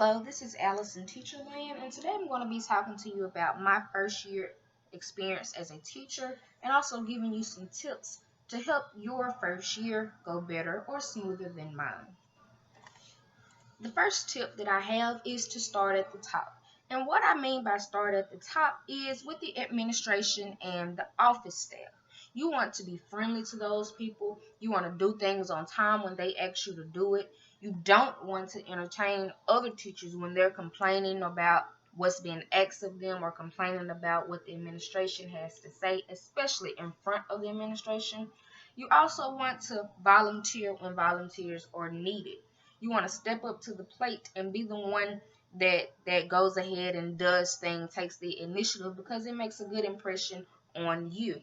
Hello, this is Allison Teacherland, and today I'm going to be talking to you about my first year experience as a teacher and also giving you some tips to help your first year go better or smoother than mine. The first tip that I have is to start at the top. And what I mean by start at the top is with the administration and the office staff. You want to be friendly to those people. You want to do things on time when they ask you to do it. You don't want to entertain other teachers when they're complaining about what's being asked of them or complaining about what the administration has to say, especially in front of the administration. You also want to volunteer when volunteers are needed. You want to step up to the plate and be the one that goes ahead and does things, takes the initiative because it makes a good impression on you.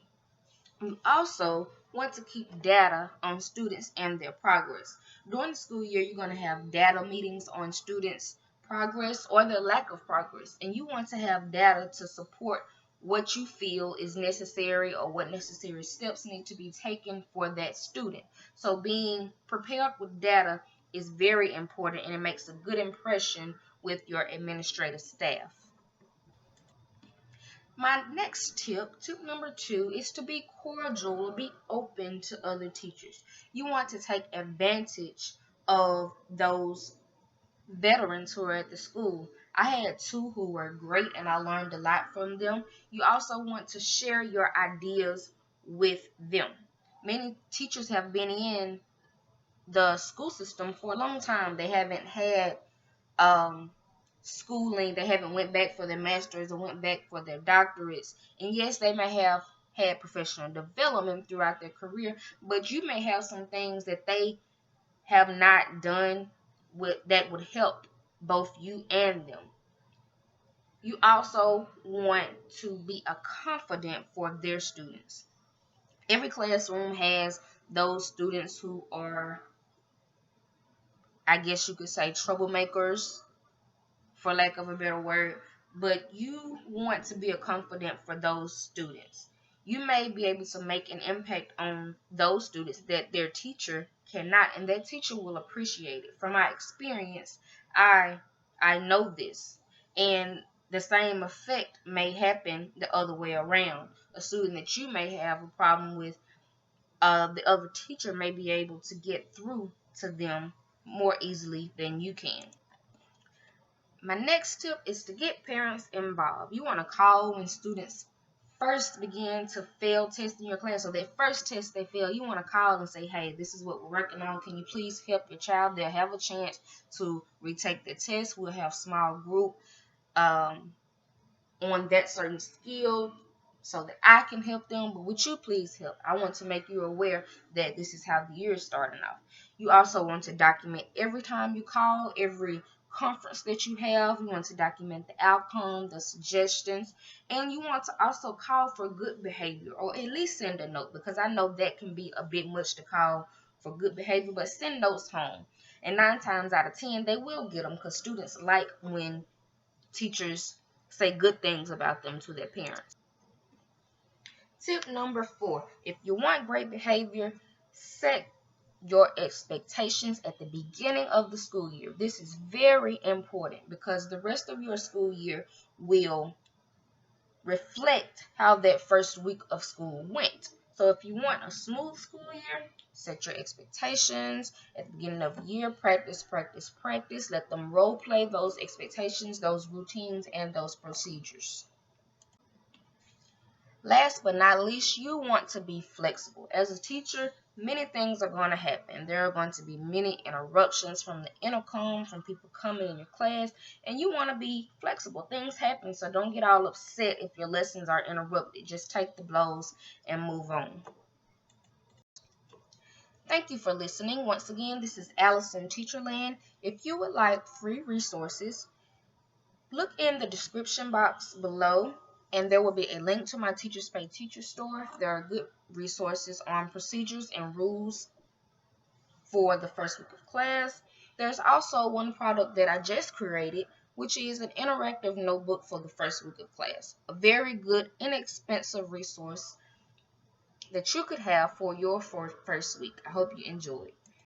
You also want to keep data on students and their progress. During the school year, you're going to have data meetings on students' progress or their lack of progress, and you want to have data to support what you feel is necessary or what necessary steps need to be taken for that student. So being prepared with data is very important, and it makes a good impression with your administrative staff. My next tip number 2, is to be cordial, be open to other teachers. You want to take advantage of those veterans who are at the school. I had 2 who were great and I learned a lot from them. You also want to share your ideas with them. Many teachers have been in the school system for a long time. They haven't had schooling. They haven't went back for their masters or went back for their doctorates. And yes, they may have had professional development throughout their career, but you may have some things that they have not done that would help both you and them. You also want to be a confidant for their students. Every classroom has those students who are, I guess you could say, troublemakers, for lack of a better word, but you want to be a confidant for those students. You may be able to make an impact on those students that their teacher cannot, and that teacher will appreciate it. From my experience, I know this, and the same effect may happen the other way around. A student that you may have a problem with, the other teacher may be able to get through to them more easily than you can. My next tip is to get parents involved. You want to call when students first begin to fail tests in your class. So that first test they fail, you want to call and say, hey, this is what we're working on. Can you please help your child? They'll have a chance to retake the test. We'll have small group on that certain skill so that I can help them. But would you please help? I want to make you aware that this is how the year is starting off. You also want to document every time you call, every conference that you have. You want to document the outcome, the suggestions, and you want to also call for good behavior, or at least send a note, because I know that can be a bit much to call for good behavior, but send notes home. And 9 times out of 10, they will get them because students like when teachers say good things about them to their parents. Tip number 4, if you want great behavior, set your expectations at the beginning of the school year. This is very important because the rest of your school year will reflect how that first week of school went. So if you want a smooth school year, set your expectations at the beginning of the year. Practice, practice, practice. Let them role play those expectations, those routines, and those procedures. Last but not least, you want to be flexible. As a teacher, many things are going to happen. There are going to be many interruptions from the intercom, from people coming in your class, and you want to be flexible. Things happen, so don't get all upset if your lessons are interrupted. Just take the blows and move on. Thank you for listening. Once again, this is Allison Teacherland. If you would like free resources, look in the description box below, and there will be a link to my Teachers Pay Teacher store. There are good resources on procedures and rules for the first week of class. There's also one product that I just created, which is an interactive notebook for the first week of class. A very good, inexpensive resource that you could have for your first week. I hope you enjoy it.